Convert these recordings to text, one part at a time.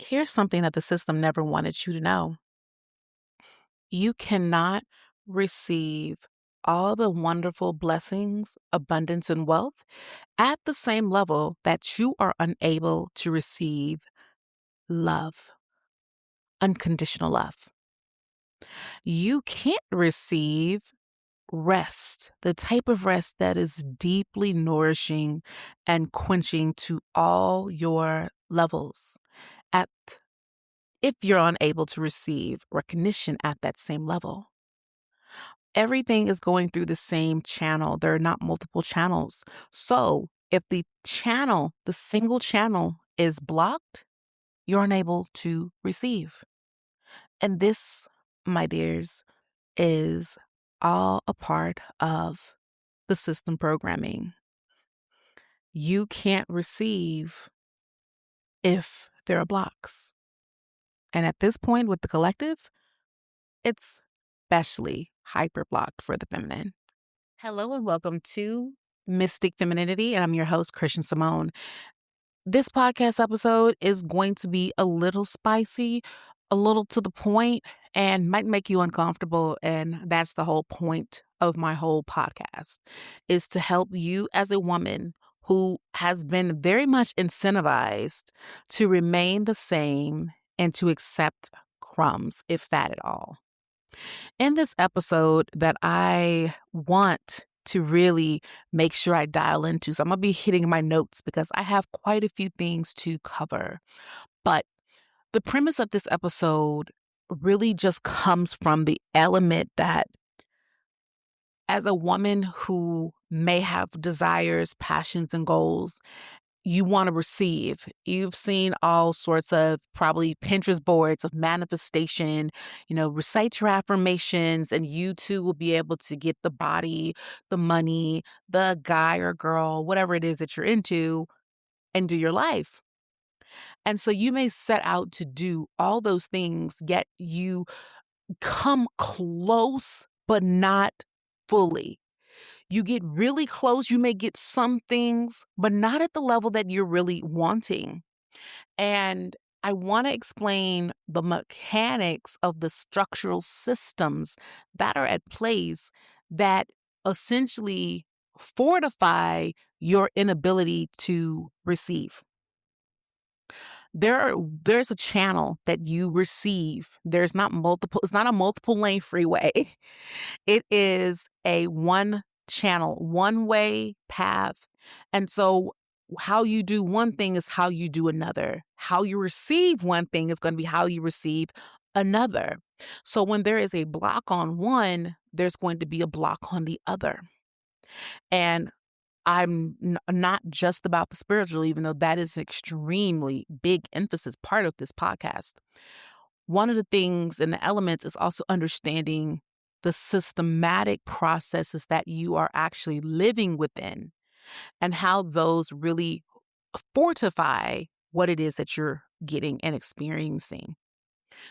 Here's something that the system never wanted you to know. You cannot receive all the wonderful blessings, abundance, and wealth at the same level that you are unable to receive love, unconditional love. You can't receive rest, the type of rest that is deeply nourishing and quenching to all your levels at if you're unable to receive recognition at that same level. Everything is going through the same channel. There are not multiple channels. So if the single channel is blocked, you're unable to receive. And this, my dears, is all a part of the system programming. You can't receive if there are blocks. And at this point with the collective, it's especially hyper blocked for the feminine. Hello and welcome to Mystic Femininity, and I'm your host, Christian Simone. This podcast episode is going to be a little spicy, a little to the point, and might make you uncomfortable. And that's the whole point of my whole podcast, is to help you as a woman who has been very much incentivized to remain the same and to accept crumbs, if that at all. In this episode that I want to really make sure I dial into, so I'm going to be hitting my notes because I have quite a few things to cover. But the premise of this episode really just comes from the element that as a woman who may have desires, passions, and goals, you want to receive. You've seen all sorts of probably Pinterest boards of manifestation, recite your affirmations, and you too will be able to get the body, the money, the guy or girl, whatever it is that you're into, into your life. And so you may set out to do all those things, yet you come close, but not fully. You get really close. You may get some things, but not at the level that you're really wanting. And I want to explain the mechanics of the structural systems that are at place that essentially fortify your inability to receive. There's a channel that you receive. It's not a multiple lane freeway. It is a one channel, one way path. And so how you do one thing is how you do another. How you receive one thing is going to be how you receive another. So when there is a block on one, there's going to be a block on the other. And I'm not just about the spiritual, even though that is an extremely big emphasis part of this podcast. One of the things and the elements is also understanding the systematic processes that you are actually living within and how those really fortify what it is that you're getting and experiencing.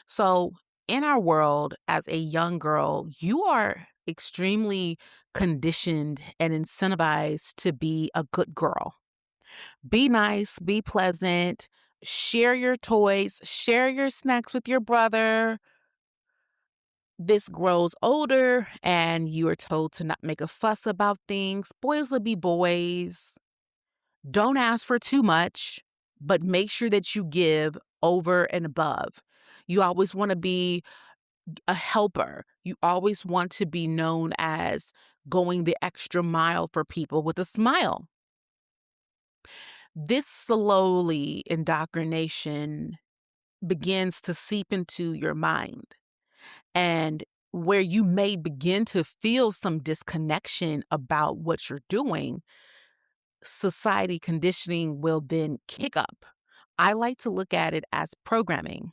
So in our world, as a young girl, you are extremely conditioned and incentivized to be a good girl. Be nice, be pleasant, share your toys, share your snacks with your brother. This grows older and you are told to not make a fuss about things. Boys will be boys. Don't ask for too much, but make sure that you give over and above. You always want to be a helper. You always want to be known as going the extra mile for people with a smile. This slowly indoctrination begins to seep into your mind, and where you may begin to feel some disconnection about what you're doing, society conditioning will then kick up. I like to look at it as programming,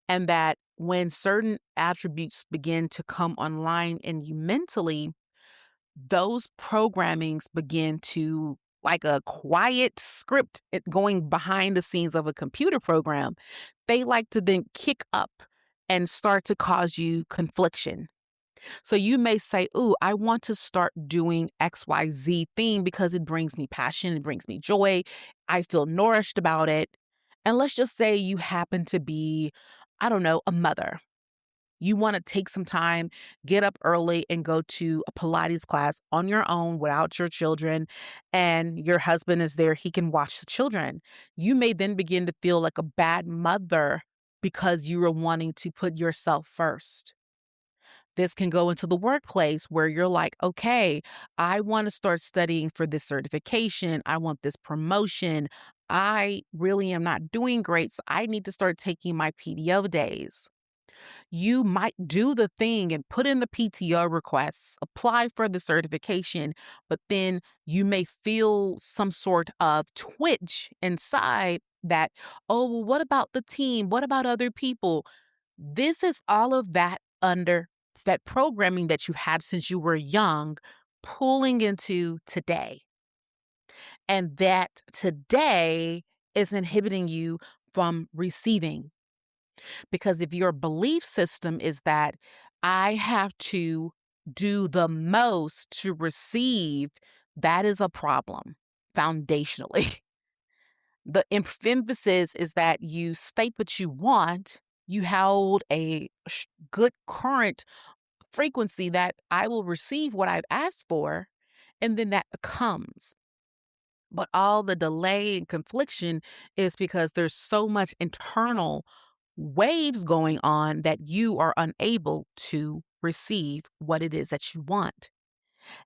and that when certain attributes begin to come online in you mentally, those programmings begin to, like a quiet script going behind the scenes of a computer program, they like to then kick up and start to cause you confliction. So you may say, ooh, I want to start doing XYZ thing because it brings me passion, it brings me joy, I feel nourished about it. And let's just say you happen to be, I don't know, a mother. You want to take some time, get up early and go to a Pilates class on your own without your children, and your husband is there. He can watch the children. You may then begin to feel like a bad mother because you are wanting to put yourself first. This can go into the workplace where you're like, okay, I want to start studying for this certification. I want this promotion. I really am not doing great. So I need to start taking my PTO days. You might do the thing and put in the PTO requests, apply for the certification, but then you may feel some sort of twitch inside that, oh, well, what about the team? What about other people? This is all of that under that programming that you've had since you were young, pulling into today. And that today is inhibiting you from receiving. Because if your belief system is that I have to do the most to receive, that is a problem foundationally. The emphasis is that you state what you want, you hold a good current frequency that I will receive what I've asked for, and then that comes. But all the delay and confliction is because there's so much internal waves going on that you are unable to receive what it is that you want.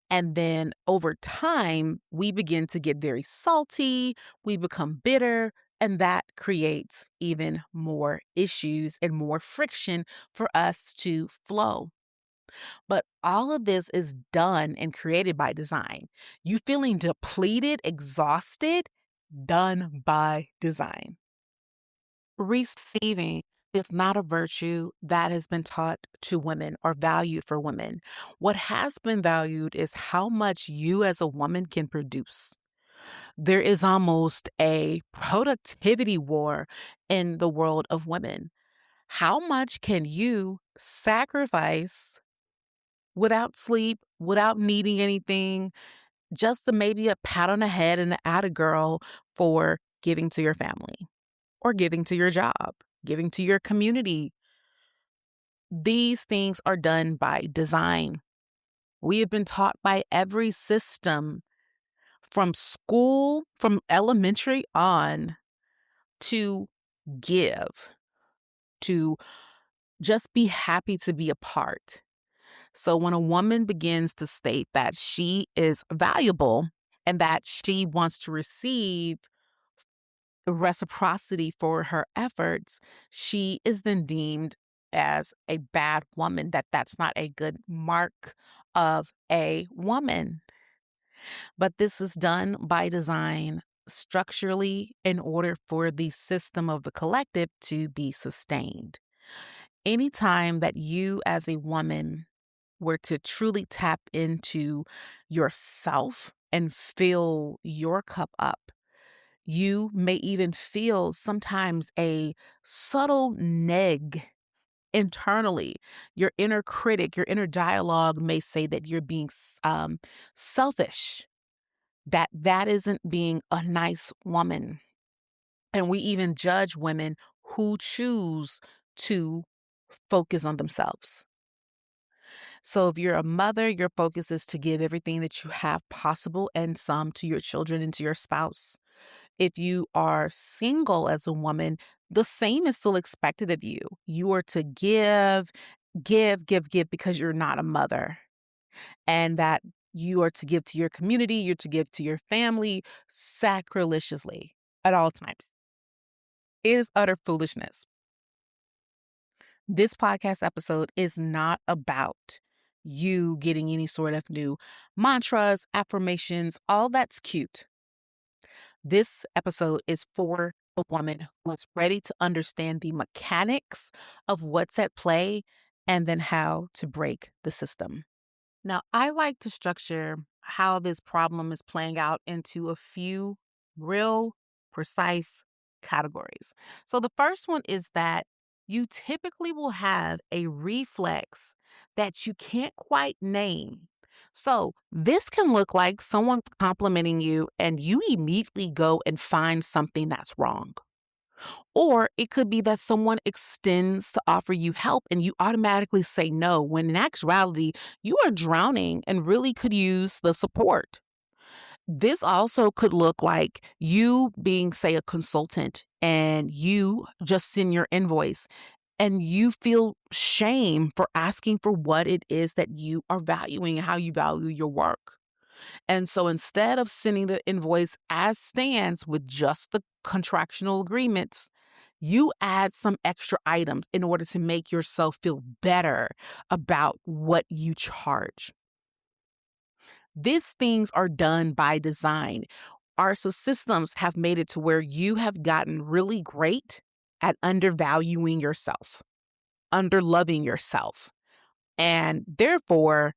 And then over time, we begin to get very salty, we become bitter, and that creates even more issues and more friction for us to flow. But all of this is done and created by design. You feeling depleted, exhausted, done by design. Receiving is not a virtue that has been taught to women or valued for women. What has been valued is how much you as a woman can produce. There is almost a productivity war in the world of women. How much can you sacrifice without sleep, without needing anything, just maybe a pat on the head and an atta girl for giving to your family or giving to your job, giving to your community? These things are done by design. We have been taught by every system from school, from elementary on, to give, to just be happy to be a part. So when a woman begins to state that she is valuable and that she wants to receive reciprocity for her efforts, she is then deemed as a bad woman, that's not a good mark of a woman. But this is done by design structurally in order for the system of the collective to be sustained. Anytime that you as a woman were to truly tap into yourself and fill your cup up, you may even feel sometimes a subtle neg internally. Your inner critic, your inner dialogue may say that you're being selfish, that isn't being a nice woman. And we even judge women who choose to focus on themselves. So if you're a mother, your focus is to give everything that you have possible and some to your children and to your spouse. If you are single as a woman, the same is still expected of you. You are to give because you're not a mother. And that you are to give to your community, you're to give to your family sacrilegiously at all times. It is utter foolishness. This podcast episode is not about you getting any sort of new mantras, affirmations, all that's cute. This episode is for a woman who is ready to understand the mechanics of what's at play and then how to break the system. Now, I like to structure how this problem is playing out into a few real precise categories. So the first one is that you typically will have a reflex that you can't quite name. So this can look like someone complimenting you and you immediately go and find something that's wrong. Or it could be that someone extends to offer you help and you automatically say no, when in actuality, you are drowning and really could use the support. This also could look like you being, say, a consultant and you just send your invoice and you feel shame for asking for what it is that you are valuing and how you value your work. And so instead of sending the invoice as stands with just the contractual agreements, you add some extra items in order to make yourself feel better about what you charge. These things are done by design. Our systems have made it to where you have gotten really great at undervaluing yourself, underloving yourself, and therefore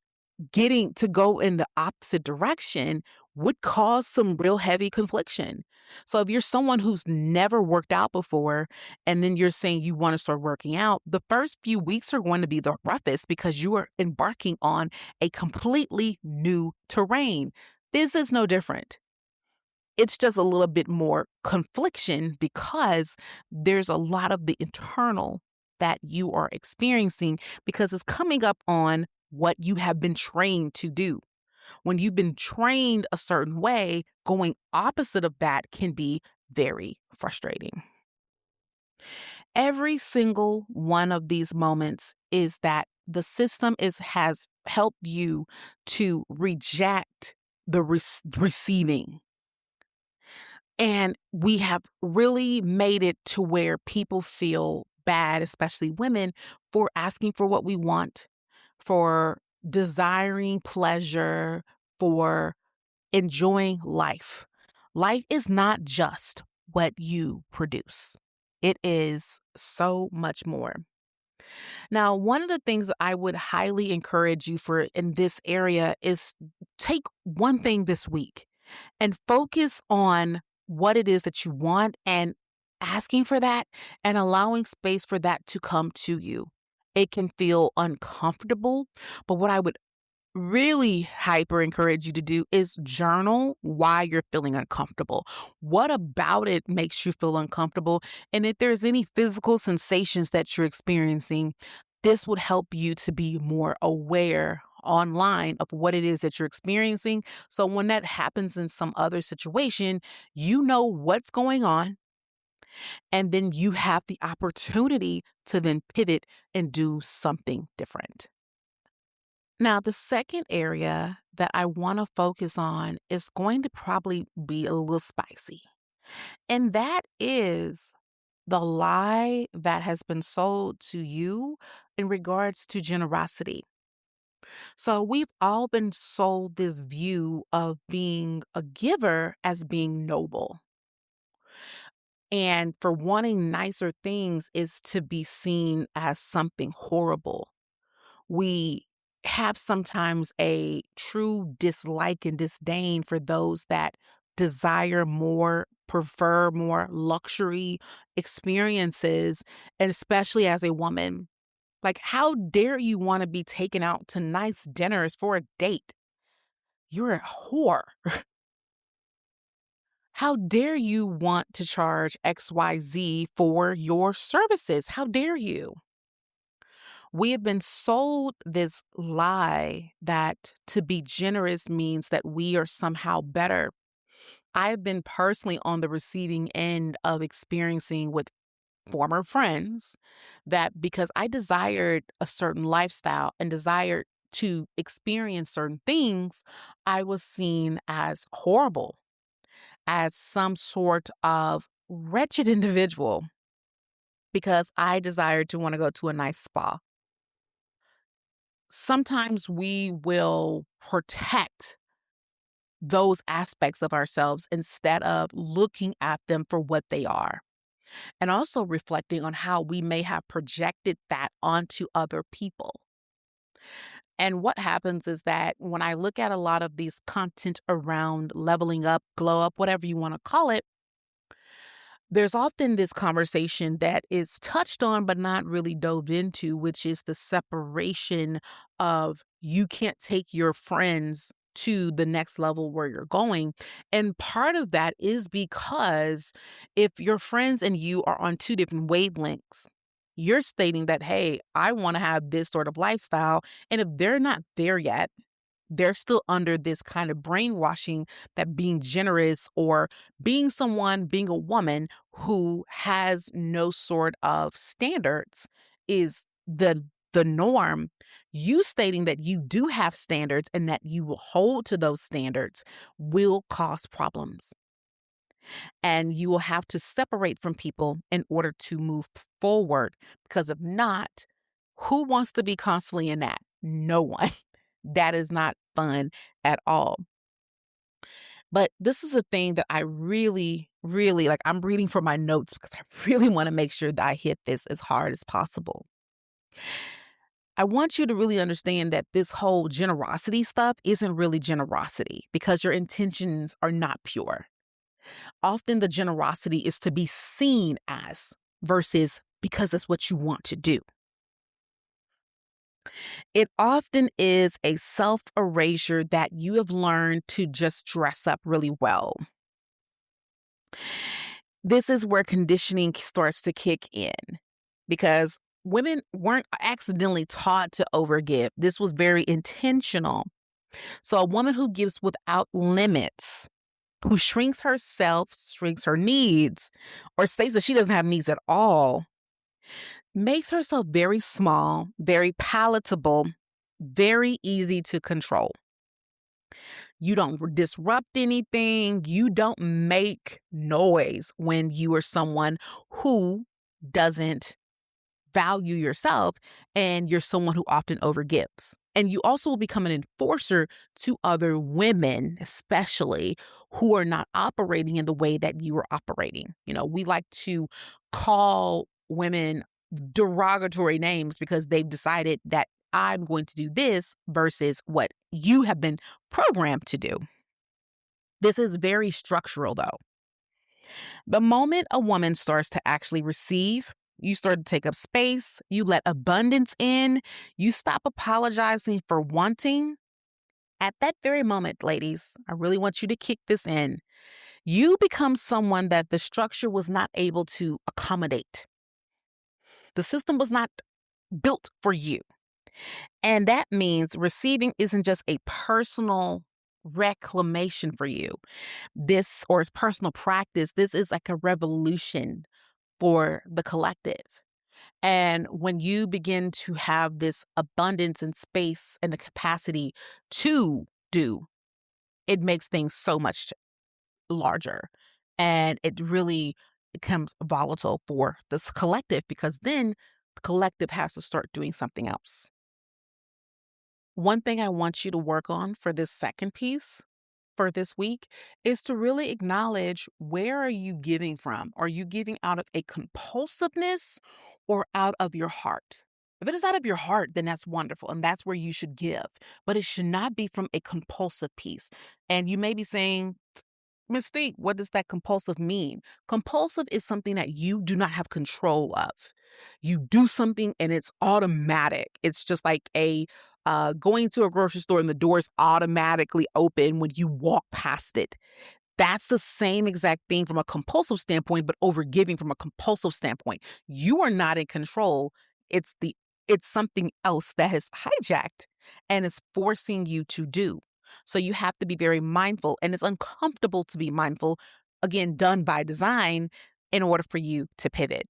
getting to go in the opposite direction would cause some real heavy confliction. So if you're someone who's never worked out before and then you're saying you want to start working out, the first few weeks are going to be the roughest because you are embarking on a completely new terrain. This is no different. It's just a little bit more confliction because there's a lot of the internal that you are experiencing because it's coming up on what you have been trained to do. When you've been trained a certain way, going opposite of that can be very frustrating. Every single one of these moments is that the system has helped you to reject the receiving. And we have really made it to where people feel bad, especially women, for asking for what we want, for desiring pleasure, for enjoying life. Life is not just what you produce, it is so much more. Now, one of the things that I would highly encourage you for in this area is take one thing this week and focus on what it is that you want and asking for that and allowing space for that to come to you. It can feel uncomfortable, but what I would really hyper encourage you to do is journal why you're feeling uncomfortable. What about it makes you feel uncomfortable? And if there's any physical sensations that you're experiencing, this would help you to be more aware online of what it is that you're experiencing. So when that happens in some other situation, you know what's going on. And then you have the opportunity to then pivot and do something different. Now, the second area that I want to focus on is going to probably be a little spicy, and that is the lie that has been sold to you in regards to generosity. So, we've all been sold this view of being a giver as being noble. And for wanting nicer things is to be seen as something horrible. We have sometimes a true dislike and disdain for those that desire more, prefer more luxury experiences, and especially as a woman. Like, how dare you want to be taken out to nice dinners for a date? You're a whore. How dare you want to charge XYZ for your services? How dare you? We have been sold this lie that to be generous means that we are somehow better. I've been personally on the receiving end of experiencing with former friends that because I desired a certain lifestyle and desired to experience certain things, I was seen as horrible, as some sort of wretched individual because I desired to want to go to a nice spa. Sometimes we will protect those aspects of ourselves instead of looking at them for what they are. And also reflecting on how we may have projected that onto other people. And what happens is that when I look at a lot of these content around leveling up, glow up, whatever you want to call it, there's often this conversation that is touched on but not really dove into, which is the separation of you can't take your friends to the next level where you're going. And part of that is because if your friends and you are on two different wavelengths, you're stating that, hey, I want to have this sort of lifestyle. And if they're not there yet, they're still under this kind of brainwashing that being generous or being a woman who has no sort of standards is the norm. You stating that you do have standards and that you will hold to those standards will cause problems. And you will have to separate from people in order to move forward. Because if not, who wants to be constantly in that? No one. That is not fun at all. But this is the thing that I really, really like. I'm reading from my notes because I really want to make sure that I hit this as hard as possible. I want you to really understand that this whole generosity stuff isn't really generosity because your intentions are not pure. Often the generosity is to be seen as versus because that's what you want to do. It often is a self erasure that you have learned to just dress up really well. This is where conditioning starts to kick in because women weren't accidentally taught to overgive. This was very intentional. So, a woman who gives without limits, who shrinks herself, shrinks her needs, or states that she doesn't have needs at all, makes herself very small, very palatable, very easy to control. You don't disrupt anything. You don't make noise when you are someone who doesn't value yourself and you're someone who often overgives. And you also will become an enforcer to other women, especially who are not operating in the way that you are operating. We like to call women derogatory names because they've decided that I'm going to do this versus what you have been programmed to do. This is very structural, though. The moment a woman starts to actually receive, you start to take up space, you let abundance in, you stop apologizing for wanting. At that very moment, ladies, I really want you to kick this in. You become someone that the structure was not able to accommodate. The system was not built for you. And that means receiving isn't just a personal reclamation for you. This, or it's personal practice, this is like a revolution for the collective. And when you begin to have this abundance and space and the capacity to do, it makes things so much larger. And it really becomes volatile for this collective because then the collective has to start doing something else. One thing I want you to work on for this second piece for this week is to really acknowledge, where are you giving from? Are you giving out of a compulsiveness or out of your heart? If it is out of your heart, then that's wonderful. And that's where you should give. But it should not be from a compulsive piece. And you may be saying, Mystique, what does that compulsive mean? Compulsive is something that you do not have control of. You do something and it's automatic. It's just like going to a grocery store and the doors automatically open when you walk past it. That's the same exact thing from a compulsive standpoint, but overgiving from a compulsive standpoint. You are not in control. It's something else that has hijacked and is forcing you to do. So you have to be very mindful, and it's uncomfortable to be mindful, again, done by design in order for you to pivot.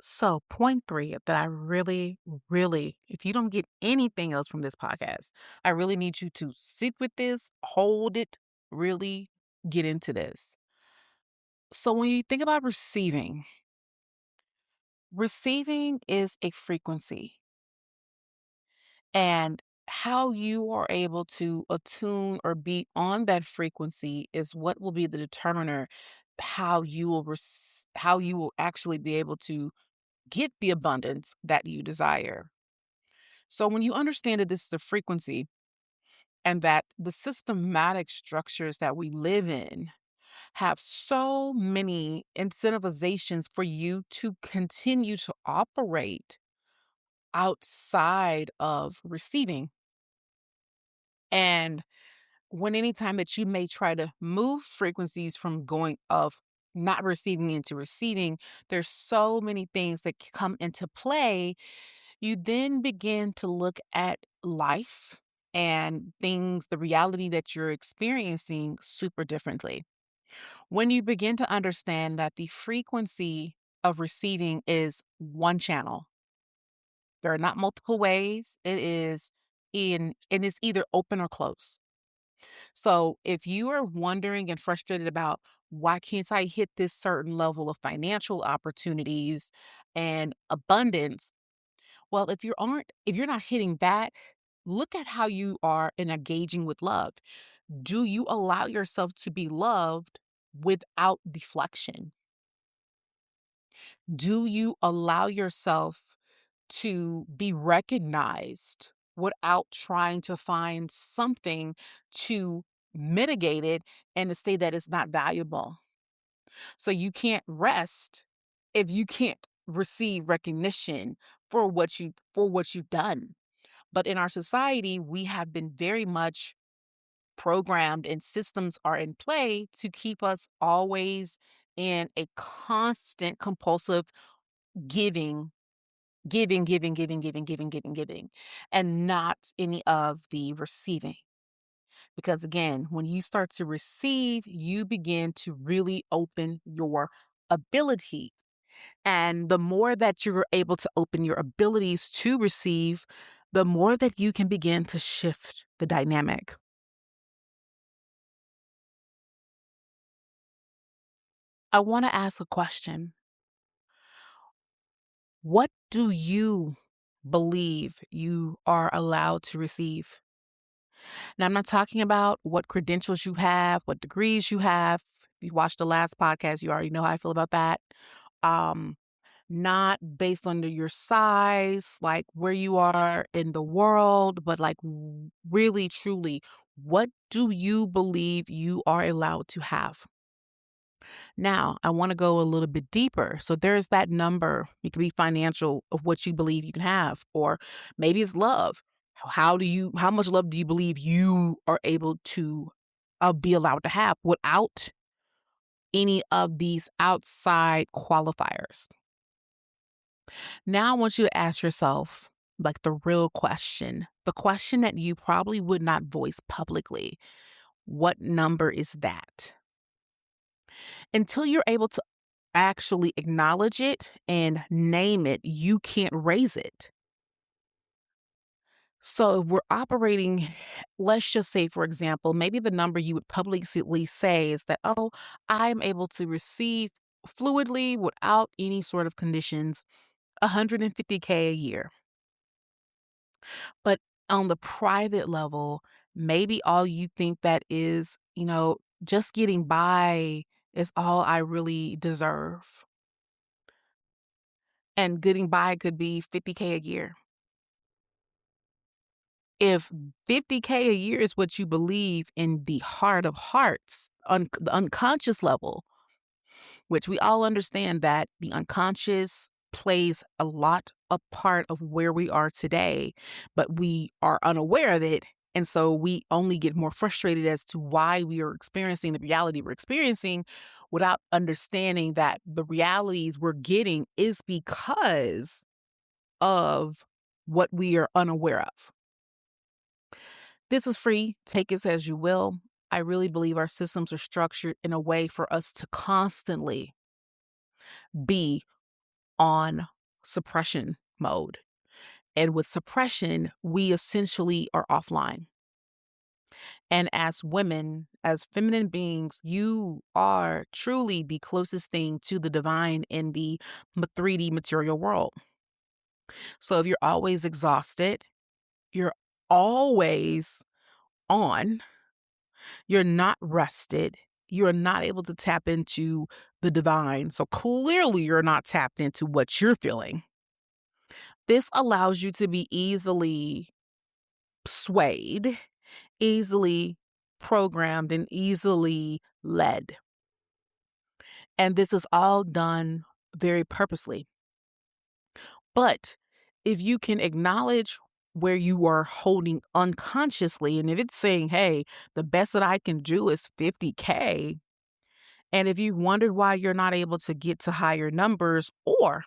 So, point 3 that I really, really, if you don't get anything else from this podcast, I really need you to sit with this, hold it, really get into this. So, when you think about receiving is a frequency, and how you are able to attune or be on that frequency is what will be the determiner how you will actually be able to get the abundance that you desire. So when you understand that this is a frequency and that the systematic structures that we live in have so many incentivizations for you to continue to operate outside of receiving, And when anytime that you may try to move frequencies from going of not receiving into receiving, there's so many things that come into play. You then begin to look at life and things, the reality that you're experiencing super differently. When you begin to understand that the frequency of receiving is one channel, there are not multiple ways. And it's either open or closed. So if you are wondering and frustrated about why can't I hit this certain level of financial opportunities and abundance, well, if you're not hitting that, look at how you are in engaging with love. Do you allow yourself to be loved without deflection? Do you allow yourself to be recognized without trying to find something to mitigate it and to say that it's not valuable? So you can't rest if you can't receive recognition for what you've done. But in our society, we have been very much programmed and systems are in play to keep us always in a constant compulsive giving, giving, and not any of the receiving. Because again, when you start to receive, you begin to really open your ability. And the more that you're able to open your abilities to receive, the more that you can begin to shift the dynamic. I want to ask a question. What do you believe you are allowed to receive? Now, I'm not talking about what credentials you have, what degrees you have. If you watched the last podcast, you already know how I feel about that. Um, Not based on your size, like where you are in the world, but like really, truly, what do you believe you are allowed to have? Now, I want to go a little bit deeper. So there's that number. It could be financial of what you believe you can have, or maybe it's love. How much love do you believe you are able to be allowed to have without any of these outside qualifiers? Now, I want you to ask yourself, like the real question, the question that you probably would not voice publicly. What number is that? Until you're able to actually acknowledge it and name it, you can't raise it. So if we're operating, let's just say, for example, maybe the number you would publicly say is that, oh, I'm able to receive fluidly without any sort of conditions 150K a year. But on the private level, maybe all you think that is, just getting by is all I really deserve. And getting by could be 50K a year. If 50K a year is what you believe in the heart of hearts, the unconscious level, which we all understand that the unconscious plays a lot a part of where we are today, but we are unaware of it. And so we only get more frustrated as to why we are experiencing the reality we're experiencing without understanding that the realities we're getting is because of what we are unaware of. This is free. Take it as you will. I really believe our systems are structured in a way for us to constantly be on suppression mode. And with suppression, we essentially are offline. And as women, as feminine beings, you are truly the closest thing to the divine in the 3D material world. So if you're always exhausted, you're always on, you're not rested, you're not able to tap into the divine. So clearly, you're not tapped into what you're feeling. This allows you to be easily swayed, easily programmed, and easily led. And this is all done very purposely. But if you can acknowledge where you are holding unconsciously. And if it's saying, hey, the best that I can do is 50K, and if you wondered why you're not able to get to higher numbers, or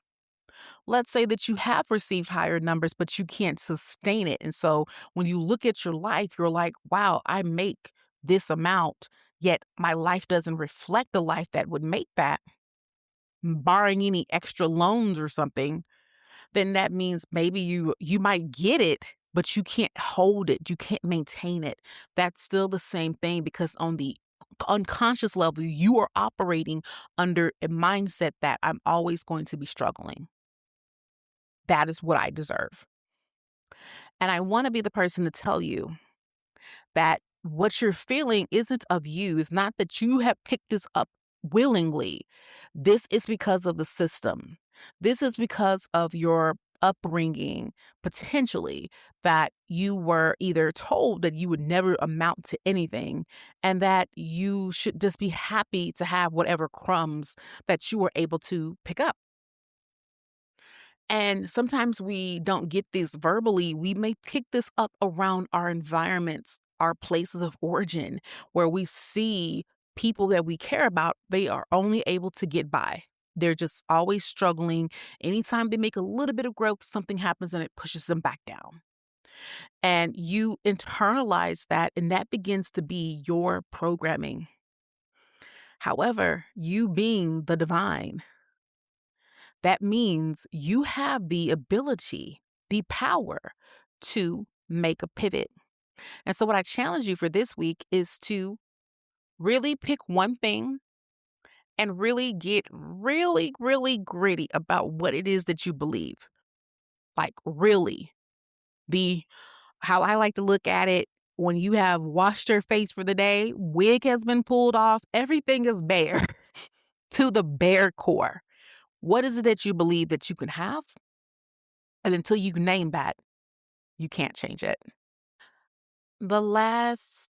let's say that you have received higher numbers, but you can't sustain it. And so when you look at your life, you're like, wow, I make this amount, yet my life doesn't reflect the life that would make that, barring any extra loans or something. Then that means maybe you might get it, but you can't hold it. You can't maintain it. That's still the same thing, because on the unconscious level, you are operating under a mindset that I'm always going to be struggling. That is what I deserve. And I want to be the person to tell you that what you're feeling isn't of you. It's not that you have picked this up willingly. This is because of the system. This is because of your upbringing, potentially, that you were either told that you would never amount to anything and that you should just be happy to have whatever crumbs that you were able to pick up. And sometimes we don't get this verbally. We may pick this up around our environments, our places of origin, where we see people that we care about, they are only able to get by. They're just always struggling. Anytime they make a little bit of growth, something happens and it pushes them back down. And you internalize that, and that begins to be your programming. However, you being the divine, that means you have the ability, the power to make a pivot. And so, what I challenge you for this week is to really pick one thing and really get really, really gritty about what it is that you believe. Like, really. The how I like to look at it, when you have washed your face for the day, wig has been pulled off, everything is bare to the bare core. What is it that you believe that you can have? And until you name that, you can't change it. The last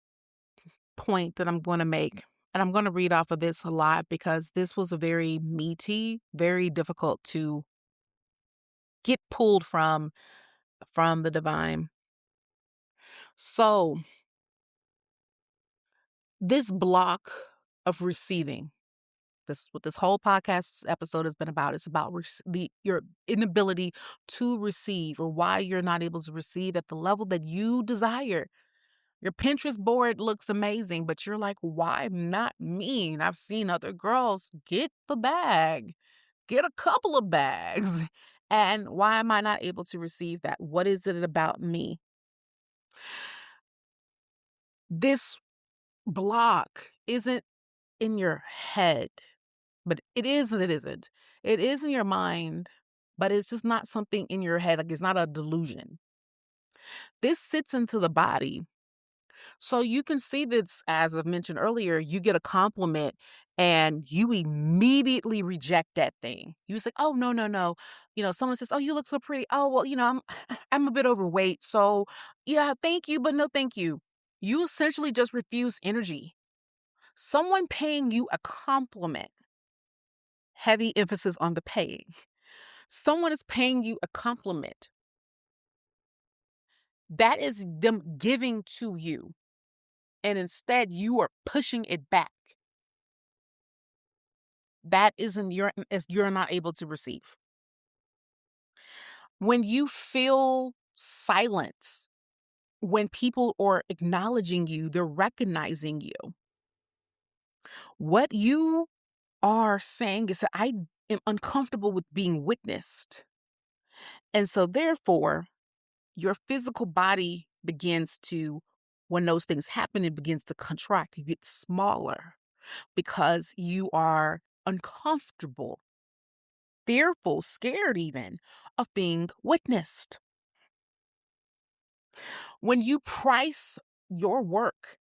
point that I'm going to make, and I'm going to read off of this a lot because this was a very meaty, very difficult to get pulled from the divine. So, this block of receiving, this what this whole podcast episode has been about. It's about your inability to receive, or why you're not able to receive at the level that you desire. Your Pinterest board looks amazing, but you're like, why not me? And I've seen other girls get the bag, get a couple of bags. And why am I not able to receive that? What is it about me? This block isn't in your head, but it is and it isn't. It is in your mind, but it's just not something in your head. Like, it's not a delusion. This sits into the body. So you can see this, as I've mentioned earlier, you get a compliment and you immediately reject that thing. You say, oh, no, no, no. Someone says, oh, you look so pretty. Oh, well, I'm a bit overweight. So yeah, thank you, but no, thank you. You essentially just refuse energy. Someone paying you a compliment, heavy emphasis on the paying. Someone is paying you a compliment. That is them giving to you. And instead you are pushing it back. That isn't you're not able to receive. When you feel silence, when people are acknowledging you, they're recognizing you. What you are saying is that I am uncomfortable with being witnessed. And so therefore, your physical body begins to, when those things happen, it begins to contract. You get smaller because you are uncomfortable, fearful, scared even of being witnessed. When you price your work,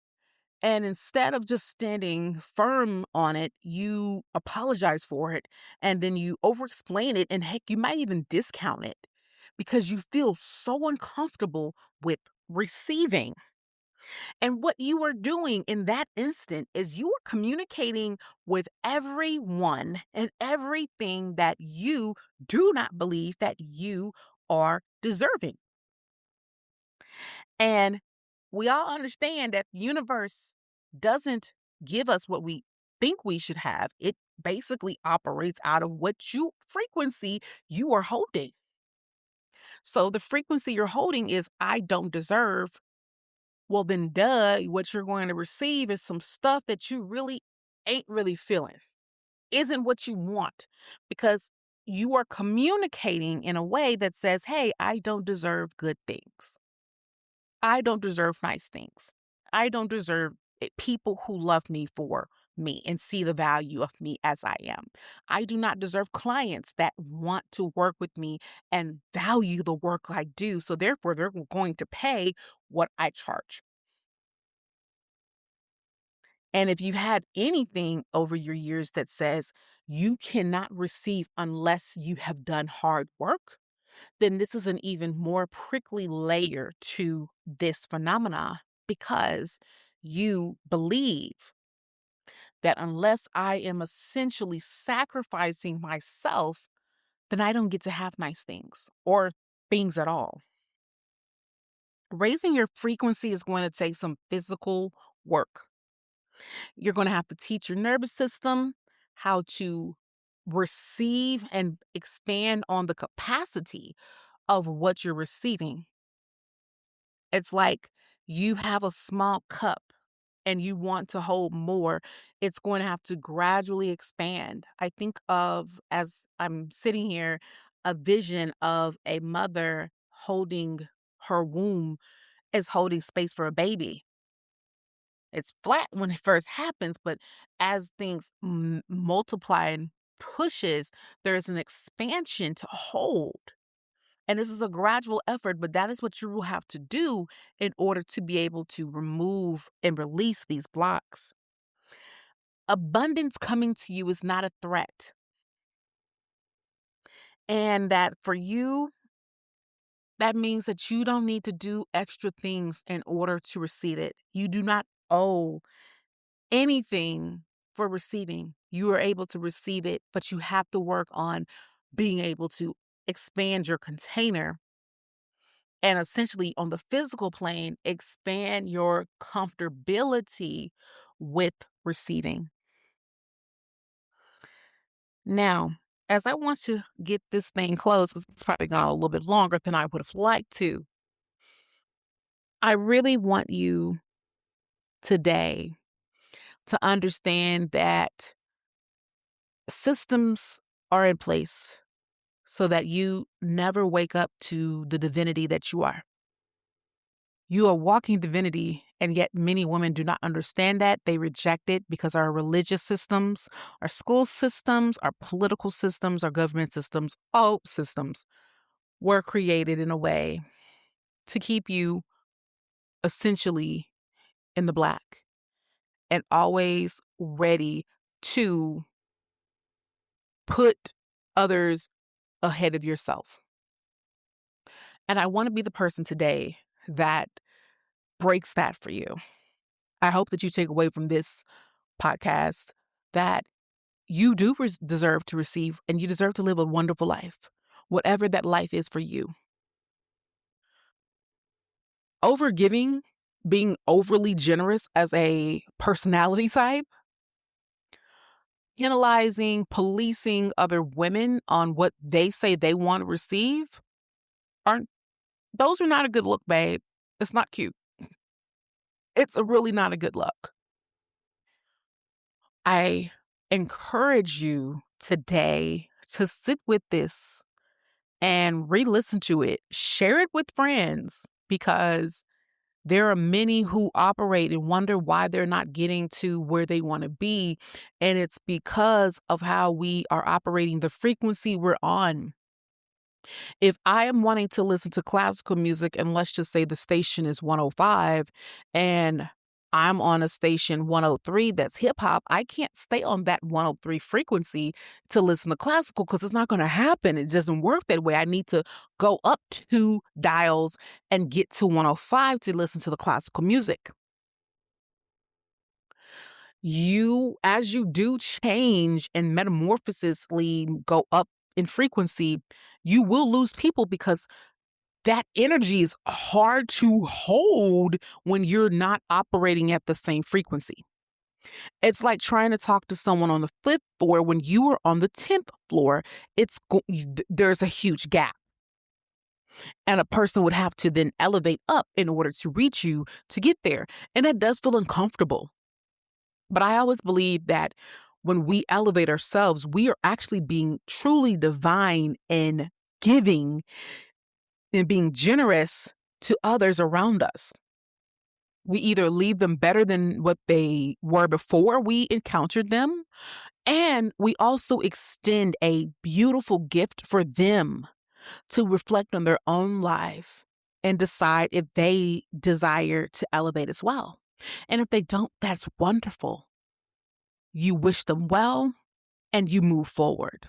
and instead of just standing firm on it, you apologize for it, and then you over-explain it, and heck, you might even discount it because you feel so uncomfortable with receiving. And what you are doing in that instant is you are communicating with everyone and everything that you do not believe that you are deserving. And we all understand that the universe doesn't give us what we think we should have. It basically operates out of what frequency you are holding. So the frequency you're holding is I don't deserve. Well, then, duh, what you're going to receive is some stuff that you really ain't really feeling, isn't what you want, because you are communicating in a way that says, hey, I don't deserve good things. I don't deserve nice things. I don't deserve people who love me for me and see the value of me as I am. I do not deserve clients that want to work with me and value the work I do. So therefore, they're going to pay what I charge. And if you've had anything over your years that says you cannot receive unless you have done hard work, then this is an even more prickly layer to this phenomena, because you believe that unless I am essentially sacrificing myself, then I don't get to have nice things or things at all. Raising your frequency is going to take some physical work. You're going to have to teach your nervous system how to receive and expand on the capacity of what you're receiving. It's like you have a small cup and you want to hold more. It's going to have to gradually expand. I think of, as I'm sitting here, a vision of a mother holding her womb as holding space for a baby. It's flat when it first happens, but as things multiply and pushes, there's an expansion to hold. And this is a gradual effort, but that is what you will have to do in order to be able to remove and release these blocks. Abundance coming to you is not a threat. And that for you, that means that you don't need to do extra things in order to receive it. You do not owe anything for receiving. You are able to receive it, but you have to work on being able to expand your container and essentially on the physical plane, expand your comfortability with receiving. Now, as I want to get this thing closed, 'cause it's probably gone a little bit longer than I would have liked to, I really want you today to understand that systems are in place so that you never wake up to the divinity that you are. You are walking divinity, and yet many women do not understand that. They reject it because our religious systems, our school systems, our political systems, our government systems, all systems were created in a way to keep you essentially in the black and always ready to put others ahead of yourself. And I want to be the person today that breaks that for you. I hope that you take away from this podcast that you do deserve to receive, and you deserve to live a wonderful life, whatever that life is for you. Overgiving, being overly generous as a personality type, penalizing, policing other women on what they say they want to receive, aren't those are not a good look, babe. It's not cute. It's a really not a good look. I encourage you today to sit with this and re-listen to it. Share it with friends, because there are many who operate and wonder why they're not getting to where they want to be. And it's because of how we are operating, the frequency we're on. If I am wanting to listen to classical music, and let's just say the station is 105 and I'm on a station 103 that's hip hop, I can't stay on that 103 frequency to listen to classical, because it's not going to happen. It doesn't work that way. I need to go up 2 dials and get to 105 to listen to the classical music. As you do change and metamorphosisly go up in frequency, you will lose people, because that energy is hard to hold when you're not operating at the same frequency. It's like trying to talk to someone on the 5th floor when you are on the 10th floor. There's a huge gap. And a person would have to then elevate up in order to reach you to get there. And that does feel uncomfortable. But I always believe that when we elevate ourselves, we are actually being truly divine and giving and being generous to others around us. We either leave them better than what they were before we encountered them, and we also extend a beautiful gift for them to reflect on their own life and decide if they desire to elevate as well. And if they don't, that's wonderful. You wish them well and you move forward.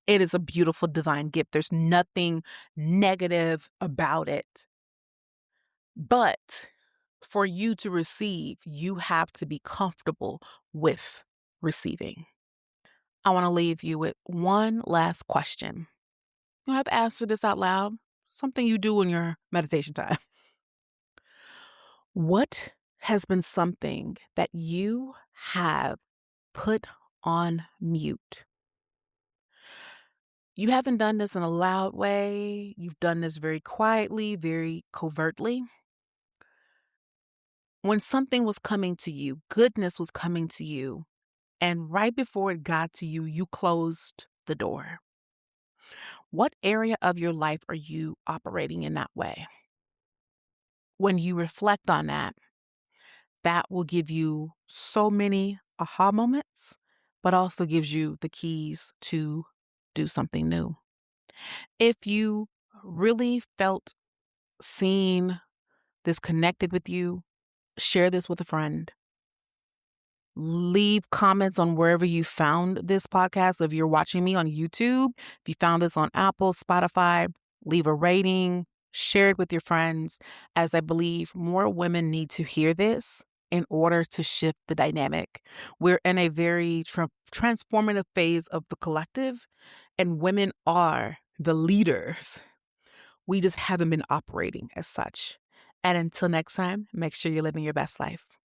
It is a beautiful divine gift. There's nothing negative about it. But for you to receive, you have to be comfortable with receiving. I want to leave you with one last question. You have to answer this out loud, something you do in your meditation time. What has been something that you have put on mute? You haven't done this in a loud way. You've done this very quietly, very covertly. When something was coming to you, goodness was coming to you, and right before it got to you, you closed the door. What area of your life are you operating in that way? When you reflect on that, that will give you so many aha moments, but also gives you the keys to do something new. If you really felt seen, this connected with you, share this with a friend. Leave comments on wherever you found this podcast. If you're watching me on YouTube, if you found this on Apple, Spotify, leave a rating, share it with your friends, as I believe more women need to hear this in order to shift the dynamic. We're in a very transformative phase of the collective, and women are the leaders. We just haven't been operating as such. And until next time, make sure you're living your best life.